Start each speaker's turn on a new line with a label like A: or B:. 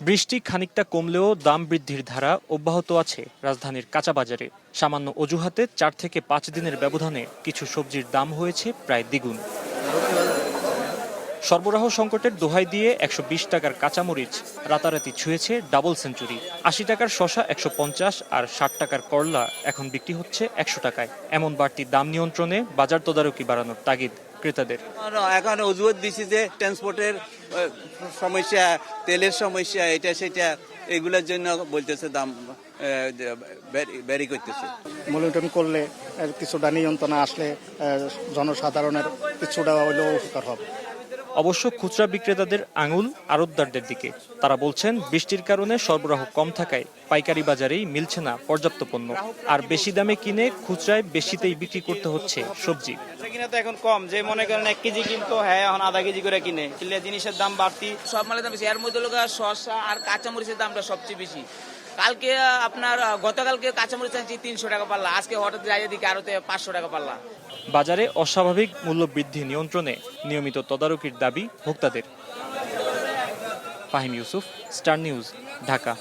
A: বৃষ্টি খানিকটা কমলেও দাম বৃদ্ধির ধারা অব্যাহত আছে রাজধানীর কাঁচা বাজারে। সামান্য অজুহাতে 4 থেকে 5 দিনের ব্যবধানে কিছু সবজির দাম হয়েছে প্রায় দ্বিগুণ। সরবরাহ সংকটের দোহাই দিয়ে 120 টাকার কাঁচামরিচ রাতারাতি ছুঁয়েছে ডাবল সেঞ্চুরি। 80 টাকার শসা 150 আর 60 টাকার করলা এখন বিক্রি হচ্ছে 100 টাকায়। এমন বাড়তি দাম নিয়ন্ত্রণে বাজার তদারকি বাড়ানোর তাগিদ ক্রেতাদের।
B: এখন অজুহাত দিছি যে ট্রান্সপোর্টের সমস্যা, তেলের সমস্যা, এটা সেটা, এগুলোর জন্য বলতেছে দাম ব্যারি করতেছে।
C: মূল্যায়ন করলে কিছুটা নিয়ন্ত্রণে আসলে জনসাধারণের কিছুটা হলেও উপকার হবে।
A: অবশ্য খুচরা বিক্রেতাদের আঙুল আড়তদারদের দিকে। তারা বলছেন বৃষ্টির কারণে সরবরাহ কম থাকায় পাইকারি বাজারেই মিলছে না পর্যাপ্ত পণ্য, আর বেশি দামে কিনে খুচরায় বেশিতেই বিক্রি করতে হচ্ছে সবজি।
D: কিনা তো এখন কম, যে মনে করেন 1 কেজি কিনতো, এখন আধা কেজি করে কিনে জিনিসের দাম বাড়তি,
E: সব মালের দাম বেশি। এর মধ্যে লোক শসা আর কাঁচামরিচের দামটা সবচেয়ে বেশি। কালকে গতকালকে কাঁচামরিচ আনছি 300 টাকা পাল্লা, আজকে হঠাৎ যাই দিকে আরো 500 টাকা পাল্লা।
A: বাজারে অস্বাভাবিক মূল্য বৃদ্ধি নিয়ন্ত্রণে নিয়মিত তদারকির দাবি ভোক্তাদের। Fahim Yusuf, star news, Dhaka.